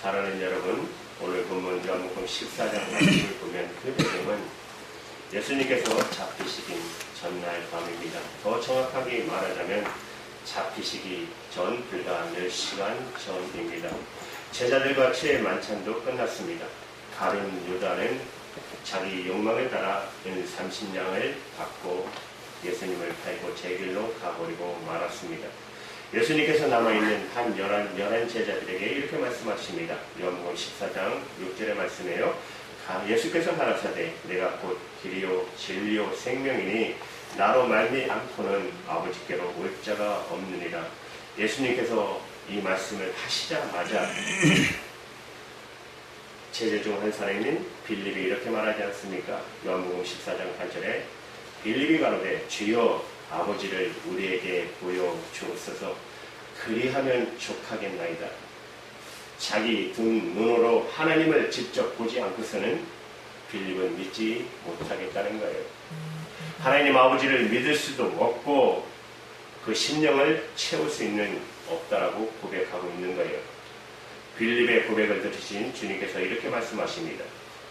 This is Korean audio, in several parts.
사랑하는 여러분, 오늘 본문 요한복음 14장 말씀을 보면 그 내용은 예수님께서 잡히시긴 전날 밤입니다. 더 정확하게 말하자면 잡히시기 전 불과 몇 시간 전입니다. 제자들과 최의 만찬도 끝났습니다. 가룟 유다는 자기 욕망에 따라 은 30냥을 받고 예수님을 팔고 제 길로 가버리고 말았습니다. 예수님께서 남아있는 한 11 제자들에게 이렇게 말씀하십니다. 요한복음 14장 6절의 말씀이에요. 예수께서 가라사대 내가 곧 길이요 진리요 생명이니 나로 말미암고는 아버지께로 올 자가 없느니라. 예수님께서 이 말씀을 하시자마자 제자 중 한 사람인 빌립이 이렇게 말하지 않습니까? 요한복음 14장 8절에 빌립이 가로되 주여 아버지를 우리에게 보여주옵소서. 그리하면 족하겠나이다. 자기 눈으로 하나님을 직접 보지 않고서는 빌립은 믿지 못하겠다는 거예요. 하나님 아버지를 믿을 수도 없고 그 심령을 채울 수 있는 없다라고 고백하고 있는 거예요. 빌립의 고백을 들으신 주님께서 이렇게 말씀하십니다.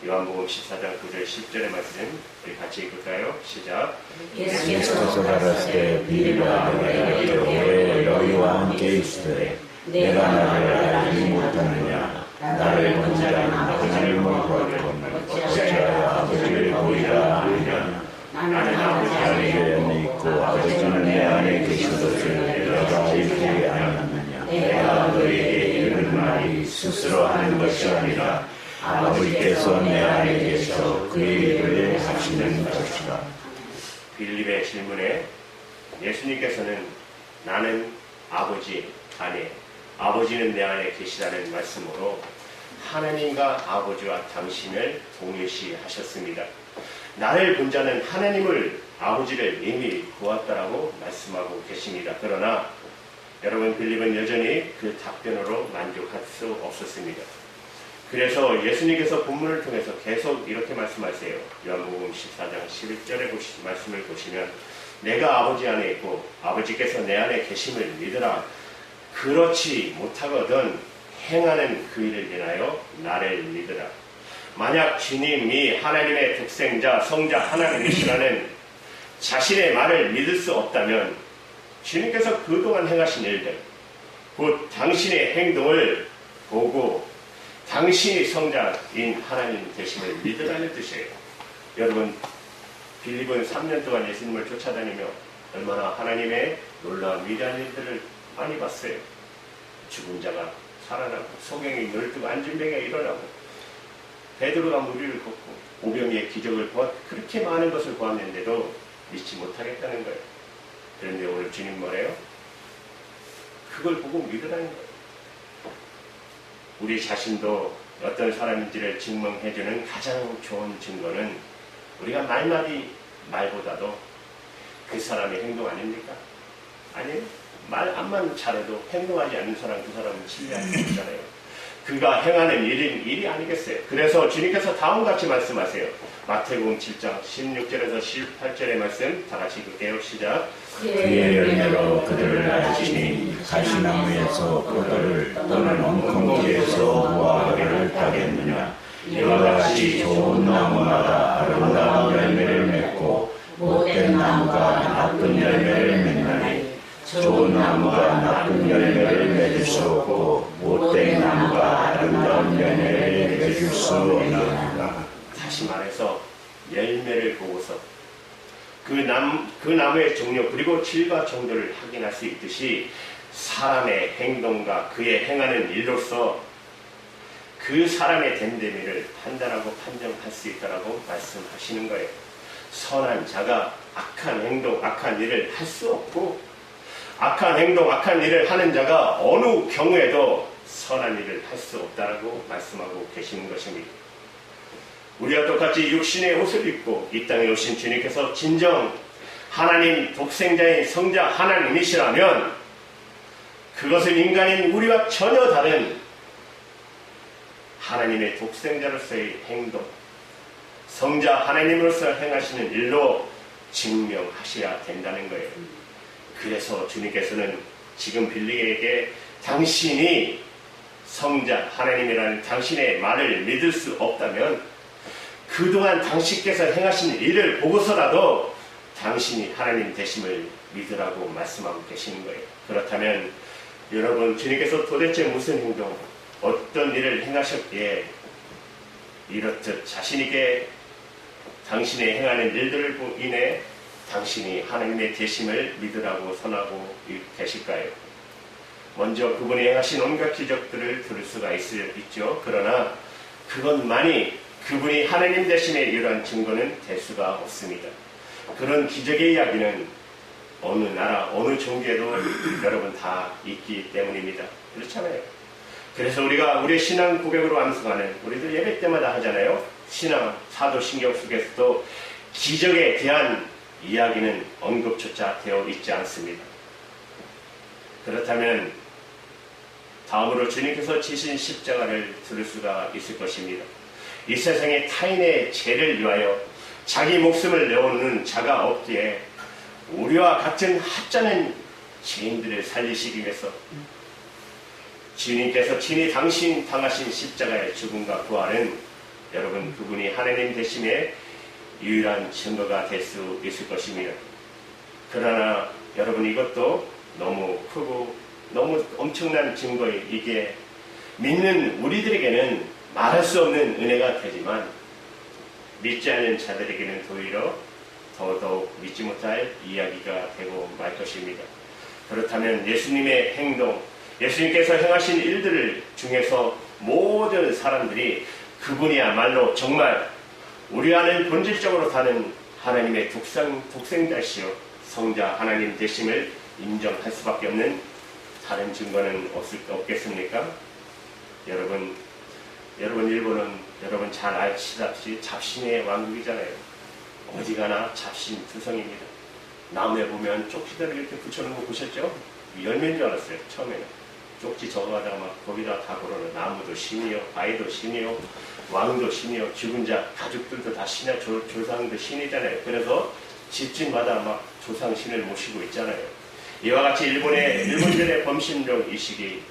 요한복음 14장 9절 10절의 말씀 우리 같이 읽을까요? 시작. 예수께서 가라사대 빌립아 내가 이르되 너희와 함께 있으되 내가 나를 알지 못하느냐. 나를 본 자는 아버지를 보았거늘 어찌하여 아버지를 보이라 하느냐. 나는 아버지 안에 있고 아버지는 내 안에 계신 것을 내가 알지 아니하느냐. 내가 너희에게 이르는 말이 스스로 하는 것이 아니라 아버지께서 내 안에 계셔 그 일을 하시는 것이다. 빌립의 질문에 예수님께서는 나는 아버지 안에, 아버지는 내 안에 계시다는 말씀으로 하나님과 아버지와 당신을 동일시 하셨습니다. 나를 본 자는 하나님을, 아버지를 이미 보았다라고 말씀하고 계십니다. 그러나 여러분, 빌립은 여전히 그 답변으로 만족할 수 없었습니다. 그래서 예수님께서 본문을 통해서 계속 이렇게 말씀하세요. 요한복음 14장 11절의 말씀을 보시면 내가 아버지 안에 있고 아버지께서 내 안에 계심을 믿으라. 그렇지 못하거든 행하는 그 일을 인하여 나를 믿으라. 만약 주님이 하나님의 독생자 성자 하나님이시라는 자신의 말을 믿을 수 없다면 주님께서 그동안 행하신 일들, 곧 당신의 행동을 보고 당신이 성자인 하나님 되심을 믿으라는 뜻이에요. 여러분, 빌립은 3년 동안 예수님을 쫓아다니며 얼마나 하나님의 놀라운 위대한 일들을 많이 봤어요. 죽은 자가 살아나고 소경이 눈을 뜨고 앉은 병이 일어나고 베드로가 무리를 걷고 오병이의 기적을 그렇게 많은 것을 보았는데도 믿지 못하겠다는 거예요. 그런데 오늘 주님 뭐래요? 그걸 보고 믿으라는 거예요. 우리 자신도 어떤 사람인지를 증명해주는 가장 좋은 증거는 우리가 말보다도 그 사람의 행동 아닙니까? 아니에요. 말 암만 잘해도 행동하지 않는 사람, 그 사람은 신뢰할 수 없잖아요. 그가 행하는 일이 아니겠어요. 그래서 주님께서 다음같이 말씀하세요. 마태복음 7장 16절에서 18절의 말씀 다 같이 읽을게요. 시작. 그의 열매로 그들을 알지니 가시나무에서 포도를 또는 엉겅퀴에서 무화과를 따겠느냐. 이와 같이 좋은 나무마다 아름다운 열매를 맺고 못된 나무가 나쁜 열매를 맺나니 좋은 나무가 나쁜 열매를 맺을 수 없고 못된 나무가 아름다운 열매를 맺을 수 없느니라. 다시 말해서 열매를 보고서 그 나무의 종류 그리고 질과 정도를 확인할 수 있듯이 사람의 행동과 그의 행하는 일로서 그 사람의 됨됨이를 판단하고 판정할 수 있다라고 말씀하시는 거예요. 선한 자가 악한 행동, 악한 일을 할 수 없고 악한 행동, 악한 일을 하는 자가 어느 경우에도 선한 일을 할 수 없다라고 말씀하고 계시는 것입니다. 우리와 똑같이 육신의 옷을 입고 이 땅에 오신 주님께서 진정 하나님 독생자인 성자 하나님이시라면 그것은 인간인 우리와 전혀 다른 하나님의 독생자로서의 행동, 성자 하나님으로서 행하시는 일로 증명하셔야 된다는 거예요. 그래서 주님께서는 지금 빌립에게 당신이 성자 하나님이라는 당신의 말을 믿을 수 없다면 그동안 당신께서 행하신 일을 보고서라도 당신이 하나님 되심을 믿으라고 말씀하고 계시는 거예요. 그렇다면 여러분, 주님께서 도대체 무슨 행동, 어떤 일을 행하셨기에 이렇듯 자신있게 당신의 행하는 일들을 인해 당신이 하나님의 되심을 믿으라고 선하고 계실까요? 먼저 그분이 행하신 온갖 기적들을 들을 수가 있죠. 그러나 그것만이 그분이 하나님 되심의 유일한 증거는 될 수가 없습니다. 그런 기적의 이야기는 어느 나라, 어느 종교에도 여러분 다 있기 때문입니다. 그렇잖아요. 그래서 우리가 우리의 신앙 고백으로 암송하는, 우리들 예배 때마다 하잖아요. 신앙 사도신경 속에서도 기적에 대한 이야기는 언급조차 되어 있지 않습니다. 그렇다면 다음으로 주님께서 지신 십자가를 들을 수가 있을 것입니다. 이 세상의 타인의 죄를 위하여 자기 목숨을 내어놓는 자가 없기에 우리와 같은 하찮은 죄인들을 살리시기 위해서 주님께서 친히 당신 당하신 십자가의 죽음과 부활은 여러분, 그분이 하나님 되심의 유일한 증거가 될 수 있을 것입니다. 그러나 여러분, 이것도 너무 크고 너무 엄청난 증거에 이게 믿는 우리들에게는 말할 수 없는 은혜가 되지만 믿지 않는 자들에게는 오히려 더더욱 믿지 못할 이야기가 되고 말 것입니다. 그렇다면 예수님의 행동, 예수님께서 행하신 일들을 중에서 모든 사람들이 그분이야말로 정말 우리 안을 본질적으로 사는 하나님의 독생자시요 성자 하나님 되심을 인정할 수밖에 없는 다른 증거는 없겠습니까? 여러분, 일본은 여러분 잘 아시다시피 잡신의 왕국이잖아요. 어디 가나 잡신투성입니다. 나무에 보면 쪽지들을 이렇게 붙여놓은 거 보셨죠? 열매인 줄 알았어요, 처음에는. 쪽지 적어가다가 막 거기다 다 걸어놓은, 나무도 신이요, 바위도 신이요, 왕도 신이요, 죽은 자 가족들도 다 신이야, 조상도 신이잖아요. 그래서 집집마다 막 조상신을 모시고 있잖아요. 이와 같이 일본인들의 범신령 의식이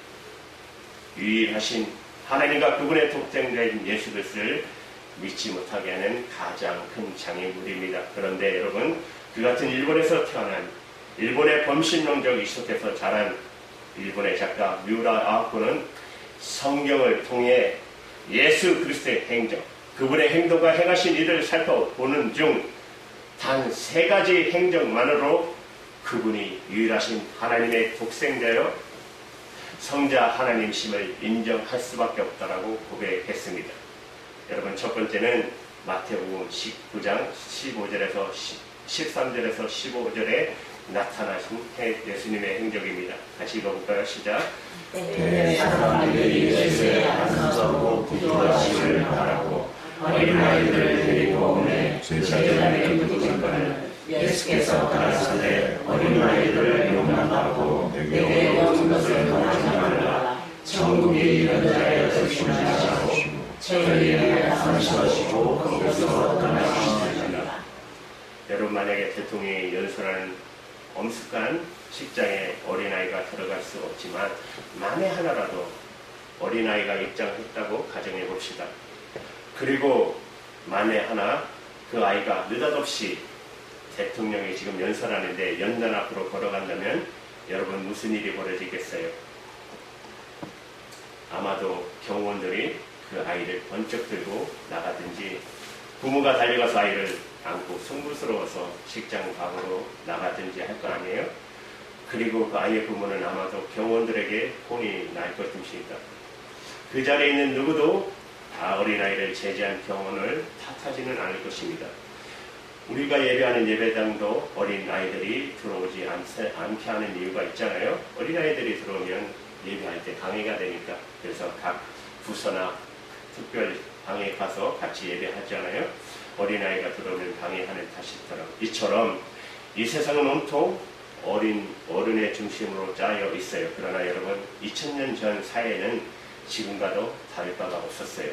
유일하신 하나님과 그분의 독생자인 예수 그리스도를 믿지 못하게 하는 가장 큰 장애물입니다. 그런데 여러분, 그 같은 일본에서 태어난, 일본의 범신론적 이속에서 자란 일본의 작가 미우라 아오코는 성경을 통해 예수 그리스도의 행정, 그분의 행동과 행하신 일을 살펴보는 중 단 3가지 행정만으로 그분이 유일하신 하나님의 독생자여 성자 하나님심을 인정할 수밖에 없다라고 고백했습니다. 여러분, 첫 번째는 마태복음 19장 15절에서 13절에서 15절에 나타나신 예수님의 행적입니다. 같이 읽어볼까요? 시작. 사람들이 예수의 안서고 기도하시기를 바라고 어린아이들을 데리고 오매 제자들이 부르짖은 것을 예수께서 가라사대 어린아이들을 용납하고 내게 오는 것을 권하지 말라. 천국이 이런 자의 조심하시고 저희에게 감사하시고 거기서 떠나시느니라. 여러분, 만약에 대통령이 연설하는 엄숙한 식장에 어린아이가 들어갈 수 없지만 만에 하나라도 어린아이가 입장했다고 가정해 봅시다. 그리고 만에 하나 그 아이가 느닷없이 대통령이 지금 연설하는데 연단 앞으로 걸어간다면 여러분, 무슨 일이 벌어지겠어요? 아마도 경호원들이 그 아이를 번쩍 들고 나가든지 부모가 달려가서 아이를 안고 송구스러워서 식장 밖으로 나가든지 할 거 아니에요? 그리고 그 아이의 부모는 아마도 경호원들에게 혼이 날 것입니다. 그 자리에 있는 누구도 어린아이를 제지한 경호원을 탓하지는 않을 것입니다. 우리가 예배하는 예배당도 어린아이들이 들어오지 않게 하는 이유가 있잖아요. 어린아이들이 들어오면 예배할 때 방해가 되니까. 그래서 각 부서나 특별 방에 가서 같이 예배하잖아요. 어린아이가 들어오면 방해하는 탓이 있더라고요. 이처럼 이 세상은 온통 어른의 중심으로 짜여 있어요. 그러나 여러분, 2000년 전 사회는 지금과도 다를 바가 없었어요.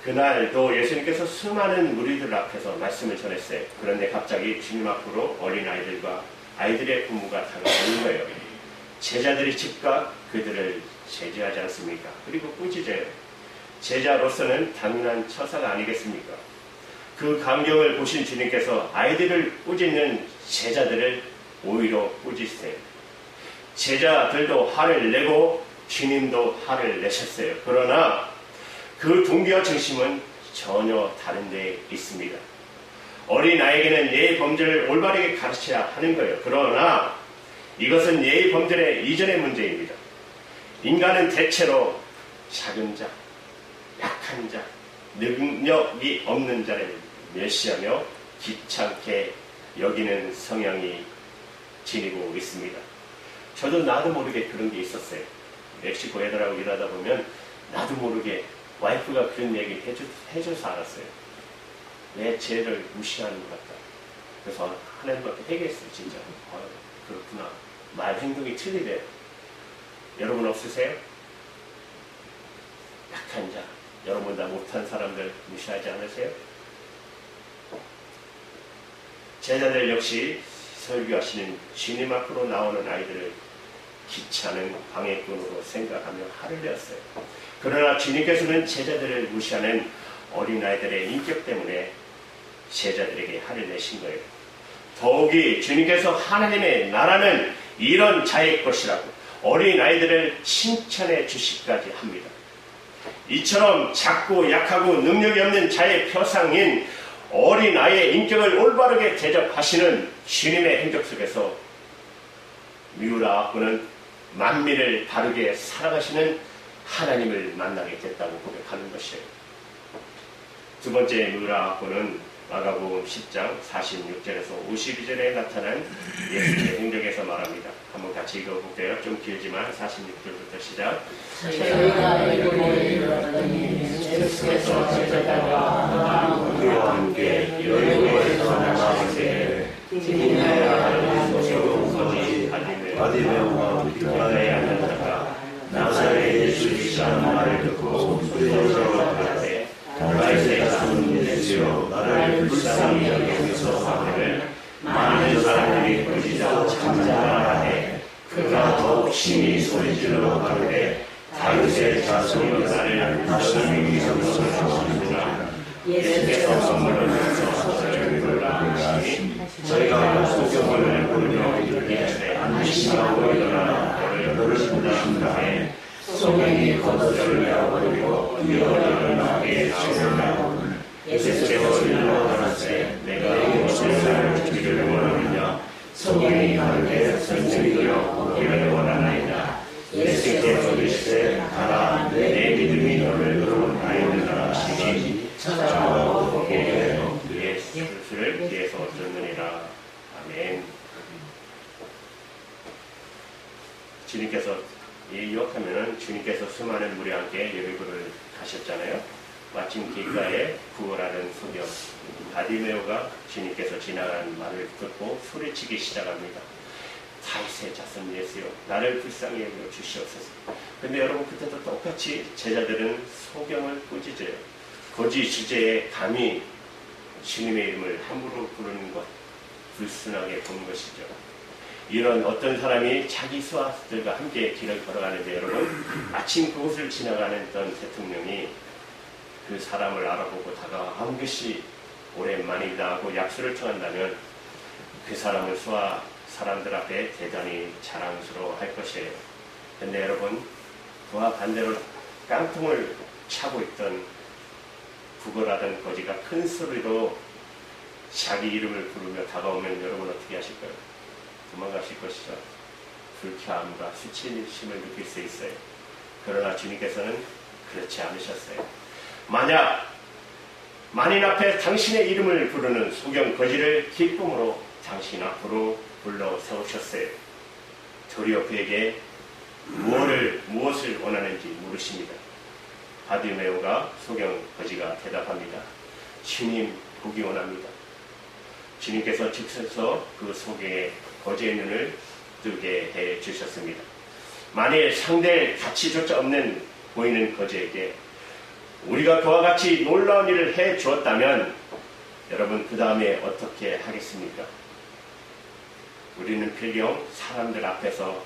그날도 예수님께서 수많은 무리들 앞에서 말씀을 전했어요. 그런데 갑자기 주님 앞으로 어린아이들과 아이들의 부모가 다가오는 거예요. 제자들이 즉각 그들을 제지하지 않습니까? 그리고 꾸짖어요. 제자로서는 당연한 처사가 아니겠습니까? 그 광경을 보신 주님께서 아이들을 꾸짖는 제자들을 오히려 꾸짖으세요. 제자들도 화를 내고 주님도 화를 내셨어요. 그러나 그 동기와 중심은 전혀 다른 데 있습니다. 어린아이에게는 예의 범죄를 올바르게 가르쳐야 하는 거예요. 그러나 이것은 예의 범죄의 이전의 문제입니다. 인간은 대체로 작은 자, 약한 자, 능력이 없는 자를 멸시하며 귀찮게 여기는 성향이 지니고 있습니다. 저도 나도 모르게 그런 게 있었어요. 멕시코 애들하고 일하다 보면 나도 모르게 와이프가 그런 얘기 해줘서 알았어요. 내 죄를 무시하는 것 같다. 그래서 하나님한테 회개했어요. 진짜. 그렇구나. 말 행동이 틀리대요. 여러분 없으세요? 약한 자, 여러분 다 못한 사람들 무시하지 않으세요? 제자들 역시 설교하시는 주님 앞으로 나오는 아이들을 귀찮은 방해꾼으로 생각하며 화를 내었어요. 그러나 주님께서는 제자들을 무시하는 어린아이들의 인격 때문에 제자들에게 화를 내신 거예요. 더욱이 주님께서 하나님의 나라는 이런 자의 것이라고 어린아이들을 칭찬해 주시기까지 합니다. 이처럼 작고 약하고 능력이 없는 자의 표상인 어린아이의 인격을 올바르게 대접하시는 주님의 행적 속에서 미우라 아코는 만민을 바르게 살아가시는 하나님을 만나게 됐다고 고백하는 것이에요. 두 번째 미우라 아코는 마가복음 10장 46절에서 52절에 나타난 예수님의 행적에서 말합니다. 한번 같이 읽어볼게요. 좀 길지만 46절부터 시작. 저희가 애굽에 이르렀더니 예수께서 제자들과 그와 함께 여리고에서 나가시되 디디메라 소시 바디메오가 길가에 앉았다가 나사렛 예수시라는 말을 듣고 소리로 가라되 다윗의 자손 예수여 나를 불쌍히 여기소서 하기를 많은 사람들이 꾸짖어 참자라 해 그가 더욱 심히 소리질러 가로되 다윗의 자손이 나를 불쌍히 여기소서 하는구나. 예수께서 선물을 주셔서 저희를 불러하시니 저희가 소경을 보며 이르되 안심하고 일어나 너를 부르신 다음에 소경이 겉옷을 내어버리고 뛰어 일어나게 하시니라. 예수께서 일러 가라사대 내가 무엇을 주기를 원하느냐. 소경이 가로되 선생이여 보기를 원하나이다. 예수께서 이르시되 가라 내 믿음이 너를 구원하였느니라 하시니 저하고 보게 예수를 뒤에서 듣느니라. 아멘. 주님께서 유혹하면은 주님께서 수많은 무리와 함께 여리고를 가셨잖아요. 마침 길가에 구걸하는 소경 바디메오가 주님께서 지나가는 말을 듣고 소리치기 시작합니다. 다윗의 자손 예수여 나를 불쌍히 여겨 주시옵소서. 근데 여러분 그때도 똑같이 제자들은 소경을 꾸짖어요. 거짓 주제에 감히 주님의 이름을 함부로 부르는 것 불순하게 보는 것이죠. 이런 어떤 사람이 자기 수하들과 함께 길을 걸어가는데 여러분 마침 그곳을 지나가는 어떤 대통령이 그 사람을 알아보고 다가간 것이 오랜만이다 하고 약수를 청한다면 그 사람을 수하 사람들 앞에 대단히 자랑스러워 할 것이에요. 근데 여러분 그와 반대로 깡통을 차고 있던 구걸하던 거지가 큰 소리로 자기 이름을 부르며 다가오면 여러분 어떻게 하실까요? 도망가실 것이죠. 불쾌함과 수치심을 느낄 수 있어요. 그러나 주님께서는 그렇지 않으셨어요. 만약 만인 앞에 당신의 이름을 부르는 소경 거지를 기쁨으로 당신 앞으로 불러 세우셨어요. 도리어 그에게 무엇을 원하는지 물으십니다. 바디메오가 소경 거지가 대답합니다. 주님 보기 원합니다. 주님께서 직접 그 소경의 거지의 눈을 뜨게 해 주셨습니다. 만일 상대의 가치조차 없는 보이는 거지에게 우리가 그와 같이 놀라운 일을 해 주었다면 여러분 그 다음에 어떻게 하겠습니까? 우리는 필경 사람들 앞에서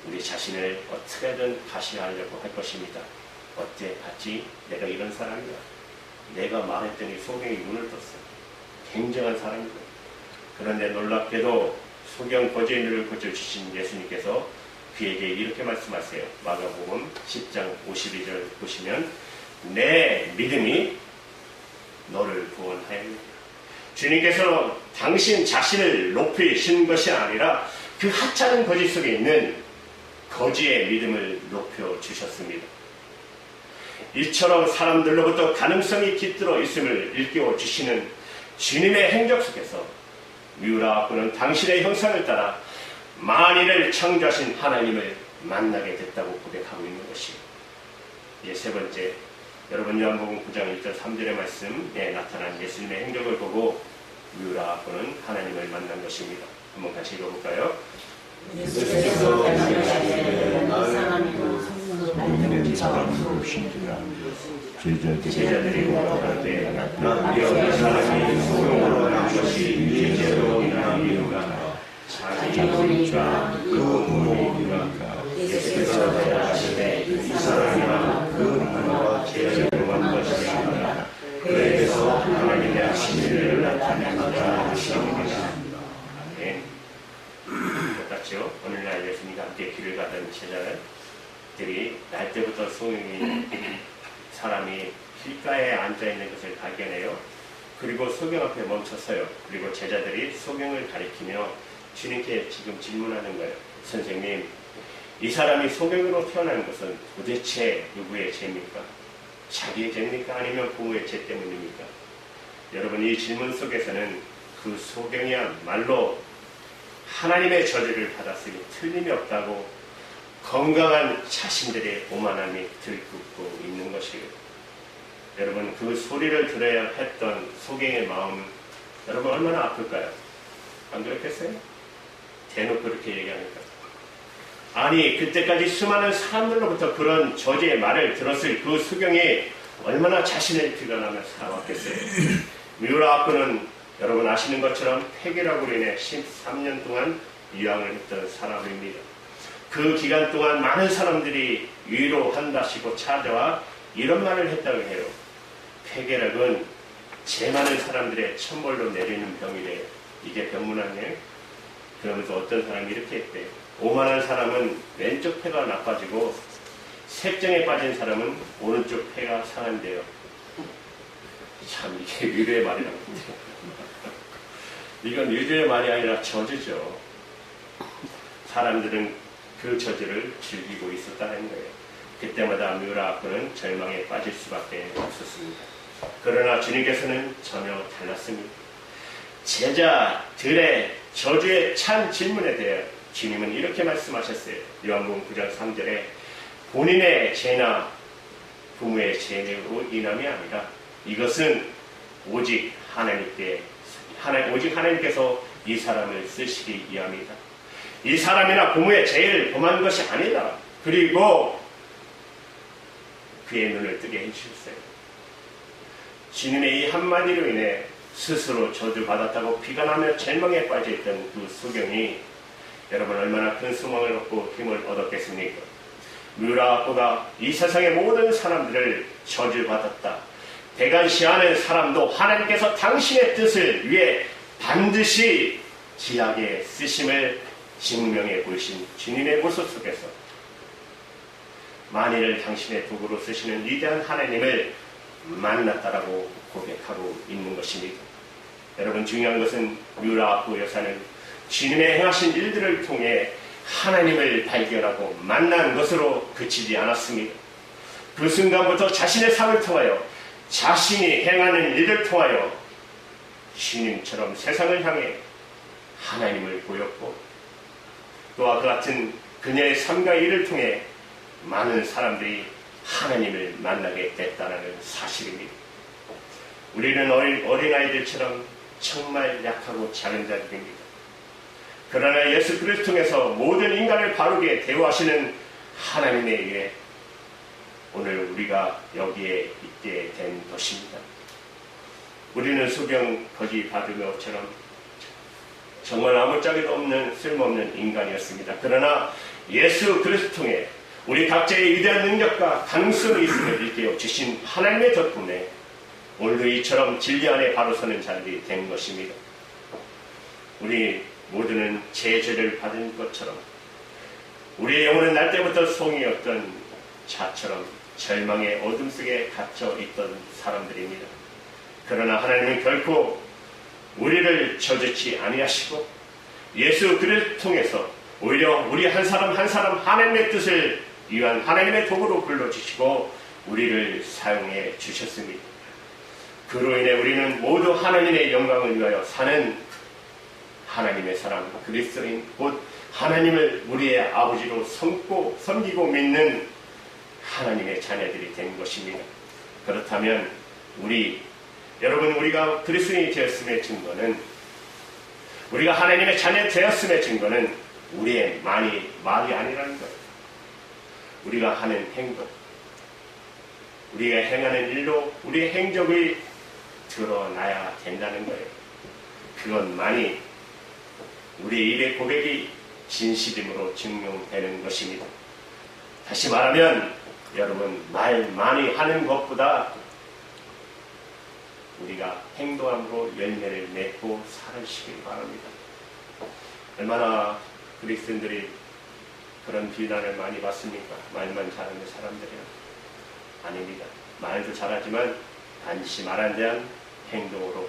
우리 자신을 어떻게든 가시하려고 할 것입니다. 어때? 봤지? 내가 이런 사람이야. 내가 말했더니 소경이 눈을 떴어. 굉장한 사람이고. 그런데 놀랍게도 소경 거지의 눈을 고쳐주신 예수님께서 그에게 이렇게 말씀하세요. 마가복음 10장 52절 보시면 내 믿음이 너를 구원하였느니라. 주님께서 당신 자신을 높이신 것이 아니라 그 하찮은 거지 속에 있는 거지의 믿음을 높여주셨습니다. 이처럼 사람들로부터 가능성이 깃들어 있음을 일깨워 주시는 주님의 행적 속에서 미우라 아꾸는 당신의 형상을 따라 만인을 창조하신 하나님을 만나게 됐다고 고백하고 있는 것이에요. 이제 세 번째, 여러분 요한복음 9장 1절 3절의 말씀에 나타난 예수님의 행적을 보고 미우라 아꾸는 하나님을 만난 것입니다. 한번 같이 읽어볼까요? 예수께서 믿는 사람을 오신지라 제자들이 고백하되 여기 사람이 소경으로 난 것이 이제로 인한 이유가 자기가 그 부모이니까 예수께서 대답하시되 이 사람이나 그 부모가 제자로 한 것이 아니라 그에게서 하나님의 신비를 나타낸다 하시니라. 똑같죠? 오늘날 예수님과 함께 길을 가던 제자들이 날 때부터 소경이 사람이 길가에 앉아있는 것을 발견해요. 그리고 소경 앞에 멈췄어요. 그리고 제자들이 소경을 가리키며 주님께 지금 질문하는 거예요. 선생님, 이 사람이 소경으로 태어난 것은 도대체 누구의 죄입니까? 자기의 죄입니까? 아니면 부모의 죄 때문입니까? 여러분, 이 질문 속에서는 그 소경이야말로 하나님의 저주를 받았으니 틀림이 없다고 건강한 자신들의 오만함이 들끓고 있는 것이에요. 여러분, 그 소리를 들어야 했던 소경의 마음, 여러분 얼마나 아플까요? 안 그렇겠어요? 대놓고 그렇게 얘기하니까. 아니, 그때까지 수많은 사람들로부터 그런 저주의 말을 들었을 그 소경이 얼마나 자신을 비관하며 살아왔겠어요. 미우라 아꾸는 여러분 아시는 것처럼 폐결학으로 인해 13년 동안 유황을 했던 사람입니다. 그 기간 동안 많은 사람들이 위로한다시고 찾아와 이런 말을 했다고 해요. 폐결학은 죄 많은 사람들의 천벌로 내리는 병이래요. 이게 병문 아니에요? 그러면서 어떤 사람이 이렇게 했대요. 오만한 사람은 왼쪽 폐가 나빠지고 색정에 빠진 사람은 오른쪽 폐가 상한대요. 참 이게 위로의 말이라고 해요. 이건 위로의 말이 아니라 저주죠. 사람들은 그 저주를 즐기고 있었다는 거예요. 그때마다 미우라 아꾸는 절망에 빠질 수밖에 없었습니다. 그러나 주님께서는 전혀 달랐습니다. 제자들의 저주에 찬 질문에 대해 주님은 이렇게 말씀하셨어요. 요한복음 9장 3절에 본인의 죄나 부모의 죄로 인함이 아니라 이것은 오직 하나님께서 이 사람을 쓰시기 위함이다. 이 사람이나 부모의 죄를 범한 것이 아니다. 그리고 그의 눈을 뜨게 해주셨어요. 주님의 이 한마디로 인해 스스로 저주받았다고 비관하며 절망에 빠져있던 그 소경이 여러분 얼마나 큰 소망을 얻고 힘을 얻었겠습니까? 미우라 아꾸가 이 세상의 모든 사람들을 저주받았다. 대간시하는 사람도 하나님께서 당신의 뜻을 위해 반드시 지하게 쓰심을 증명해 보이신 주님의 모습 속에서 만일을 당신의 도구로 쓰시는 위대한 하나님을 만났다라고 고백하고 있는 것입니다. 여러분, 중요한 것은 미우라 아꾸 여사는 주님의 행하신 일들을 통해 하나님을 발견하고 만난 것으로 그치지 않았습니다. 그 순간부터 자신의 삶을 통하여 자신이 행하는 일을 통하여 주님처럼 세상을 향해 하나님을 보였고 또한 그 같은 그녀의 삶과 일을 통해 많은 사람들이 하나님을 만나게 됐다는 사실입니다. 우리는 어린아이들처럼 정말 약하고 작은 자들입니다. 그러나 예수 그리스도를 통해서 모든 인간을 바르게 대우하시는 하나님에 의해 오늘 우리가 여기에 있게 된 것입니다. 우리는 소경 거지 바드메오처럼 정말 아무짝에도 없는 쓸모없는 인간이었습니다. 그러나 예수 그리스도 통해 우리 각자의 위대한 능력과 가능성이 있음을 일깨워 주신 하나님의 덕분에 오늘도 이처럼 진리 안에 바로 서는 자들이 된 것입니다. 우리 모두는 제죄를 받은 것처럼 우리의 영혼은 날 때부터 송이였던 자처럼 절망의 어둠 속에 갇혀 있던 사람들입니다. 그러나 하나님은 결코 우리를 저주치 아니하시고 예수 그리스도를 통해서 오히려 우리 한 사람 한 사람 하나님의 뜻을 위한 하나님의 도구로 불러주시고 우리를 사용해 주셨습니다. 그로 인해 우리는 모두 하나님의 영광을 위하여 사는 하나님의 사람 그리스도인 곧 하나님을 우리의 아버지로 섬기고 믿는 하나님의 자녀들이 된 것입니다. 그렇다면 여러분 우리가 그리스도인이 되었음의 증거는 우리가 하나님의 자녀 되었음의 증거는 우리의 말이 아니라는 거예요. 우리가 하는 행동, 우리가 행하는 일로 우리의 행적이 드러나야 된다는 거예요. 그것만이 우리 입의 고백이 진실임으로 증명되는 것입니다. 다시 말하면 여러분 말 많이 하는 것보다 우리가 행동함으로 열매를 맺고 살으시길 바랍니다. 얼마나 그리스도인들이 그런 비난을 많이 받습니까? 말만 잘하는 사람들이요. 아닙니다. 말도 잘하지만 반드시 말 안 대한 행동으로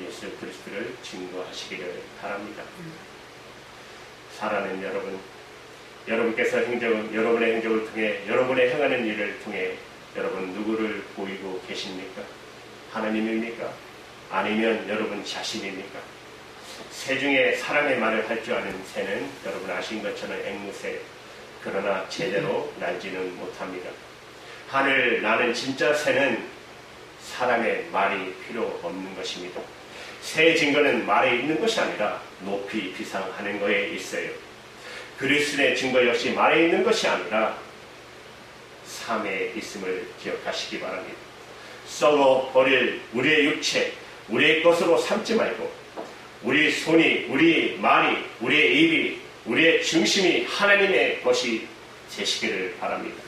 예수 그리스도를 증거하시기를 바랍니다. 사랑하는 여러분, 여러분께서 여러분의 행적을 통해 여러분의 행하는 일을 통해 여러분 누구를 보이고 계십니까? 하나님입니까? 아니면 여러분 자신입니까? 새 중에 사람의 말을 할 줄 아는 새는 여러분 아신 것처럼 앵무새, 그러나 제대로 날지는 못합니다. 하늘 나는 진짜 새는 사람의 말이 필요 없는 것입니다. 새의 증거는 말에 있는 것이 아니라 높이 비상하는 것에 있어요. 그리스도의 증거 역시 말에 있는 것이 아니라 삶에 있음을 기억하시기 바랍니다. 썩어 버릴 우리의 육체, 우리의 것으로 삼지 말고 우리 손이, 우리 말이, 우리의 입이, 우리의 중심이 하나님의 것이 되시기를 바랍니다.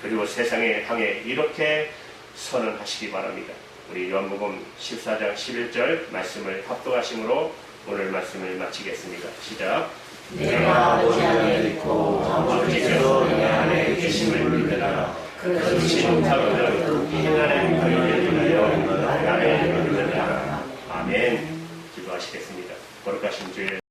그리고 세상에 향해 이렇게 선언하시기 바랍니다. 우리 요한복음 14장 11절 말씀을 합독하심으로 오늘 말씀을 마치겠습니다. 시작. 내가 아버지 안에 있고 아버지께서 내 안에 계심을 믿으라. 그것이 못하거든 행하는 그 일을 위하여 나를 믿으라. 아멘. 기도하시겠습니다. 거룩하신 주의